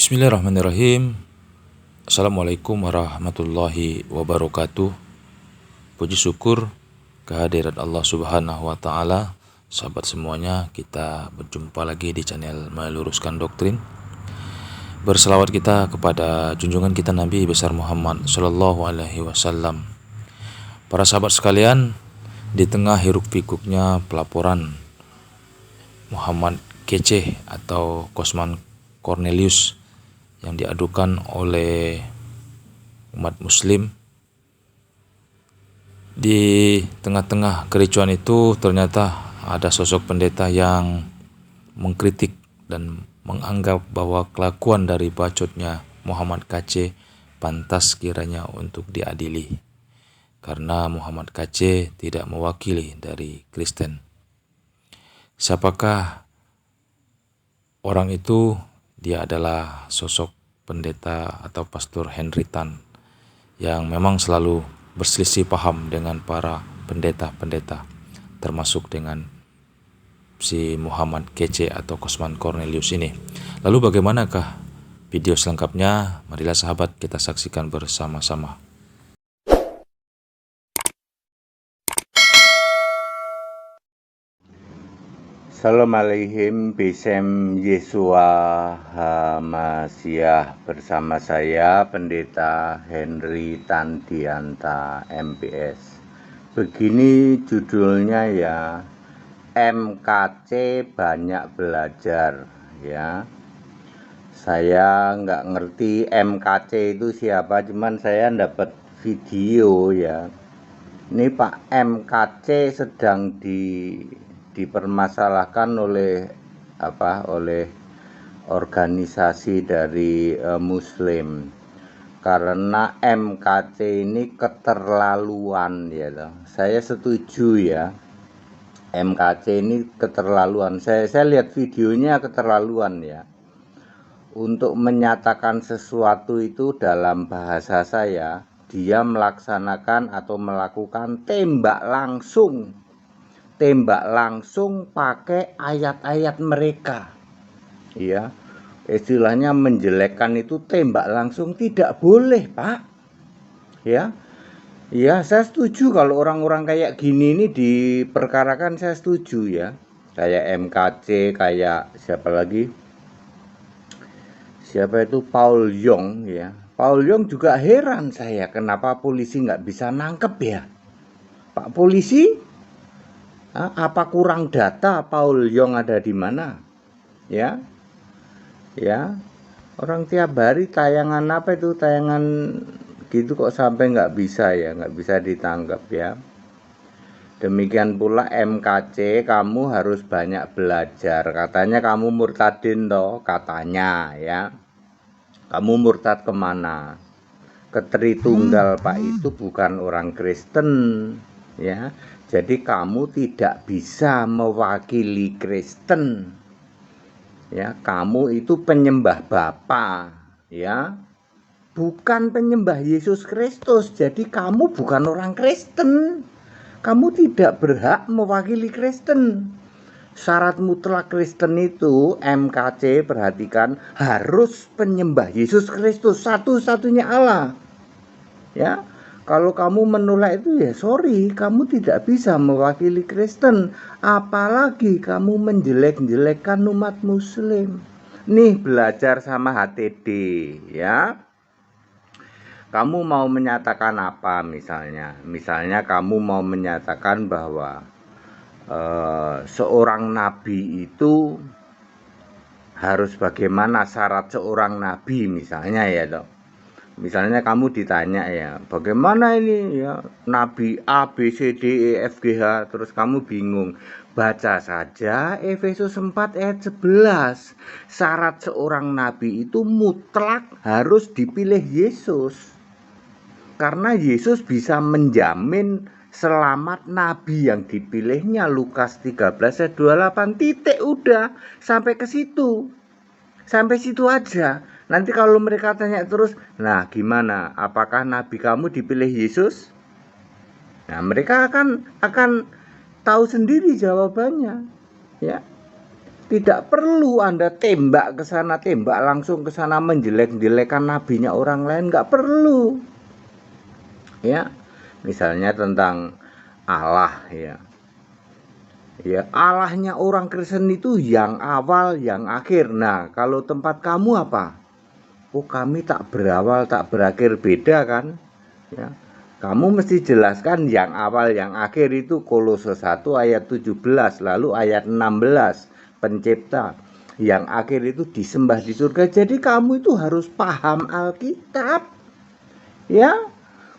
Bismillahirrahmanirrahim. Assalamualaikum warahmatullahi wabarakatuh. Puji syukur kehadirat Allah Subhanahu wa Ta'ala. Sahabat semuanya, kita berjumpa lagi di channel Meluruskan Doktrin. Berselawat kita kepada junjungan kita Nabi besar Muhammad Sallallahu Alaihi Wasallam. Para sahabat sekalian, di tengah hiruk pikuknya pelaporan Muhammad Kece atau Kosman Cornelius yang diadukan oleh umat muslim, di tengah-tengah kericuan itu ternyata ada sosok pendeta yang mengkritik dan menganggap bahwa kelakuan dari bacotnya Muhammad KC pantas kiranya untuk diadili, karena Muhammad KC tidak mewakili dari Kristen. Siapakah orang itu? Dia adalah sosok pendeta atau pastor Henry Tan yang memang selalu berselisih paham dengan para pendeta-pendeta, termasuk dengan si Muhammad Kece atau Kosman Cornelius ini. Lalu bagaimanakah video selengkapnya? Marilah sahabat kita saksikan bersama-sama. Assalamualaikum, Bisem Yesua Hamasiah. Bersama saya Pendeta Henry Tandianta MPS. Begini judulnya ya, MKC banyak belajar ya. Saya nggak ngerti MKC itu siapa, cuman saya dapat video ya. Ini Pak MKC sedang dipermasalahkan oleh organisasi dari Muslim, karena MKC ini keterlaluan ya loh. Saya setuju ya, MKC ini keterlaluan. Saya lihat videonya keterlaluan ya. Untuk menyatakan sesuatu itu dalam bahasa saya, dia melaksanakan atau melakukan tembak langsung pakai ayat-ayat mereka ya. Istilahnya menjelekkan itu tembak langsung, tidak boleh Pak ya. Saya setuju kalau orang-orang kayak gini ini diperkarakan, saya setuju ya. Kayak MKC, kayak siapa itu Paul Yong ya. Paul Yong juga heran saya, kenapa polisi nggak bisa nangkep ya. Pak polisi, apa kurang data Paul Yong ada di mana? Ya, orang tiap hari tayangan tayangan gitu kok sampai nggak bisa ditangkap ya. Demikian pula MKC, kamu harus banyak belajar. Katanya kamu murtadin toh, katanya ya. Kamu murtad kemana? Ke Tritunggal Pak, itu bukan orang Kristen ya. Jadi kamu tidak bisa mewakili Kristen ya. Kamu itu penyembah Bapa ya, bukan penyembah Yesus Kristus. Jadi kamu bukan orang Kristen. Kamu tidak berhak mewakili Kristen. Syarat mutlak Kristen itu, MKC perhatikan, harus penyembah Yesus Kristus, satu-satunya Allah ya. Kalau kamu menolak itu ya sorry, kamu tidak bisa mewakili Kristen. Apalagi kamu menjelek-jelekkan umat Muslim. Nih, belajar sama HTD ya. Kamu mau menyatakan apa misalnya? Misalnya kamu mau menyatakan bahwa seorang nabi itu harus bagaimana syarat seorang nabi misalnya ya toh. Misalnya kamu ditanya ya, bagaimana ini ya nabi A B C D E F G H, terus kamu bingung. Baca saja Efesus 4 ayat 11. Syarat seorang nabi itu mutlak harus dipilih Yesus. Karena Yesus bisa menjamin selamat nabi yang dipilihnya. Lukas 13 ayat 28, titik, udah sampai ke situ. Sampai situ aja. Nanti kalau mereka tanya terus, nah gimana? Apakah nabi kamu dipilih Yesus? Nah, mereka akan tahu sendiri jawabannya. Ya. Tidak perlu Anda tembak ke sana, tembak langsung ke sana, menjelek-jelekan nabinya orang lain, nggak perlu. Ya, misalnya tentang Allah ya. Ya, Allahnya orang Kristen itu yang awal, yang akhir. Nah, kalau tempat kamu apa? Oh, kami tak berawal, tak berakhir, beda kan? Ya. Kamu mesti jelaskan yang awal, yang akhir itu Kolose 1 ayat 17, lalu ayat 16, pencipta. Yang akhir itu disembah di surga. Jadi kamu itu harus paham Alkitab. Ya,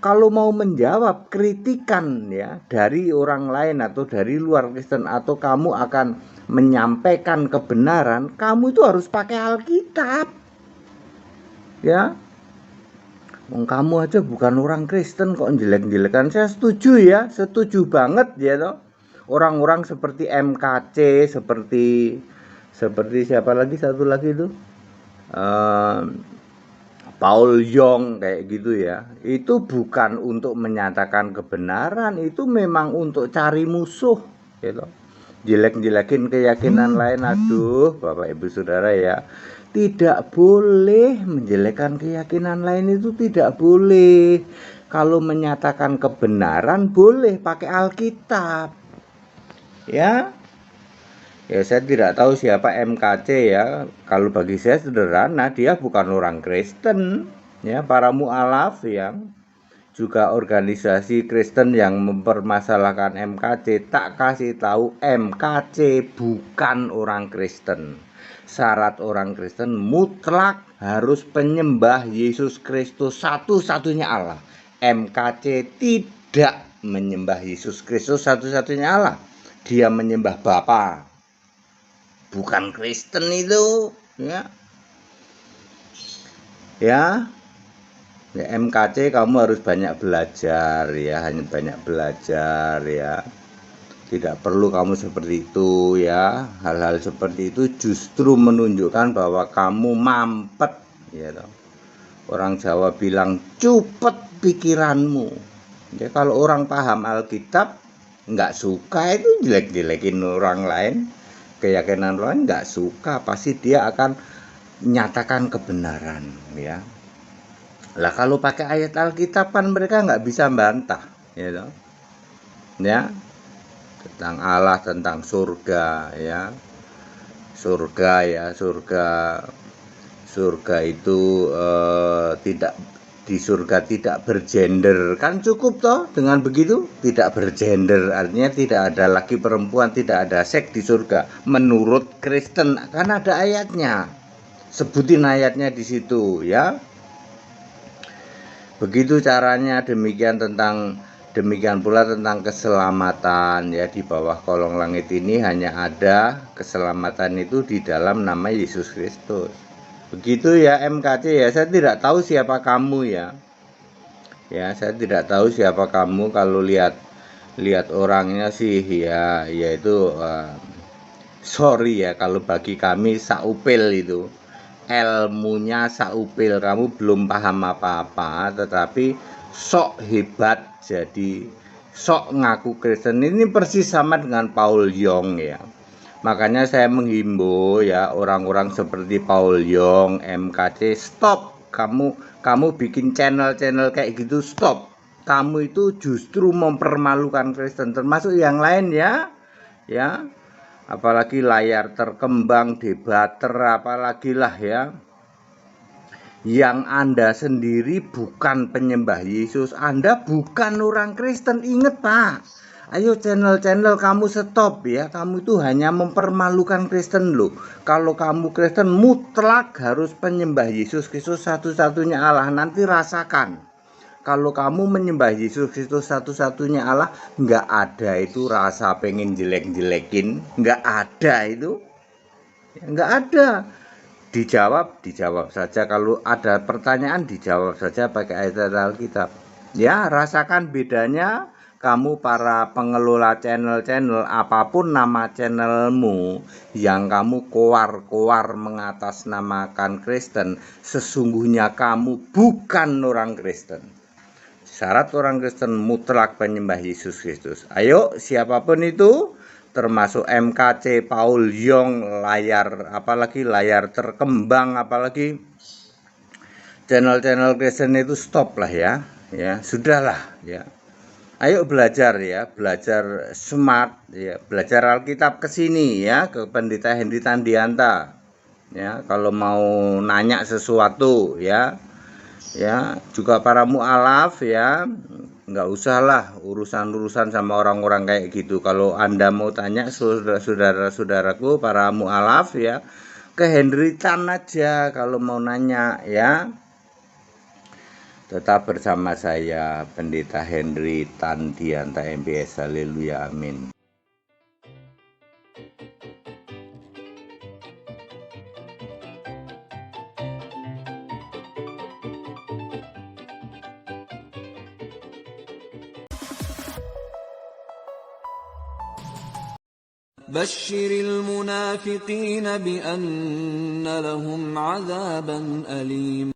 kalau mau menjawab kritikan ya dari orang lain atau dari luar Kristen, atau kamu akan menyampaikan kebenaran, kamu itu harus pakai Alkitab. Ya, kamu aja bukan orang Kristen kok jelek-jelekan. Saya setuju ya, setuju banget ya toh. Orang-orang seperti MKC, seperti siapa lagi, satu lagi itu Paul Yong kayak gitu ya. Itu bukan untuk menyatakan kebenaran, itu memang untuk cari musuh gitu. Jelek-jelekin keyakinan lain. Aduh, Bapak Ibu Saudara ya, tidak boleh menjelekkan keyakinan lain, itu tidak boleh. Kalau menyatakan kebenaran boleh pakai Alkitab. Ya. Ya, saya tidak tahu siapa MKC ya. Kalau bagi saya sederhana, dia bukan orang Kristen. Ya, para mualaf yang juga organisasi Kristen yang mempermasalahkan MKC, tak kasih tahu MKC bukan orang Kristen. Syarat orang Kristen mutlak harus penyembah Yesus Kristus, satu-satunya Allah. MKC tidak menyembah Yesus Kristus satu-satunya Allah. Dia menyembah Bapa. Bukan Kristen itu, ya. Ya. Ya, MKC kamu harus banyak belajar ya, hanya banyak belajar ya. Tidak perlu kamu seperti itu ya. Hal-hal seperti itu justru menunjukkan bahwa kamu mampet ya toh. Orang Jawa bilang cupet pikiranmu. Ya, kalau orang paham Alkitab nggak suka itu jelek-jelekin orang lain, keyakinan lain nggak suka, pasti dia akan nyatakan kebenaran ya. Lah kalau pakai ayat Alkitab kan mereka nggak bisa bantah ya toh. Ya, tentang Allah, tentang surga ya. Surga ya, surga itu tidak, di surga tidak bergender, kan cukup toh dengan begitu. Tidak bergender artinya tidak ada laki perempuan, tidak ada seks di surga menurut Kristen, kan ada ayatnya, sebutin ayatnya di situ ya. Begitu caranya. Demikian pula tentang keselamatan ya. Di bawah kolong langit ini hanya ada keselamatan itu di dalam nama Yesus Kristus. Begitu ya MKC ya. Saya tidak tahu siapa kamu ya. Ya, saya tidak tahu siapa kamu. Kalau lihat orangnya sih ya, yaitu sorry ya, kalau bagi kami saupil itu. Ilmunya saupil, kamu belum paham apa-apa tetapi sok hebat, jadi sok ngaku Kristen. Ini persis sama dengan Paul Yong ya. Makanya saya menghimbau ya, orang-orang seperti Paul Yong, MKC, stop. Kamu bikin channel-channel kayak gitu, stop. Kamu itu justru mempermalukan Kristen, termasuk yang lain ya. Ya, apalagi layar terkembang, debater, apalagi lah ya. Yang Anda sendiri bukan penyembah Yesus, Anda bukan orang Kristen. Ingat Pak, ayo channel-channel kamu stop ya. Kamu itu hanya mempermalukan Kristen loh. Kalau kamu Kristen mutlak harus penyembah Yesus Kristus satu-satunya Allah. Nanti rasakan, kalau kamu menyembah Yesus Kristus satu-satunya Allah, nggak ada itu rasa pengen jelek-jelekin, nggak ada itu, nggak ada. Dijawab saja. Kalau ada pertanyaan dijawab saja pakai ayat Alkitab. Ya, rasakan bedanya. Kamu para pengelola channel-channel, apapun nama channelmu, yang kamu koar-koar mengatasnamakan Kristen, sesungguhnya kamu bukan orang Kristen. Syarat orang Kristen mutlak penyembah Yesus Kristus. Ayo, siapapun itu, termasuk MKC, Paul Yong, layar terkembang, apalagi channel-channel Kristen itu stop lah ya, sudahlah ya. Ayo belajar ya, belajar smart ya, belajar Alkitab ke sini ya, ke Pendeta Henry Tandianta ya, kalau mau nanya sesuatu ya, juga para mualaf ya, nggak usah lah urusan-urusan sama orang-orang kayak gitu. Kalau Anda mau tanya saudara-saudaraku para mualaf ya, ke Henry Tan aja kalau mau nanya ya. Tetap bersama saya Pendeta Henry Tandianta MBS. Haleluya, amin. بشر المنافقين بأن لهم عذابا أليما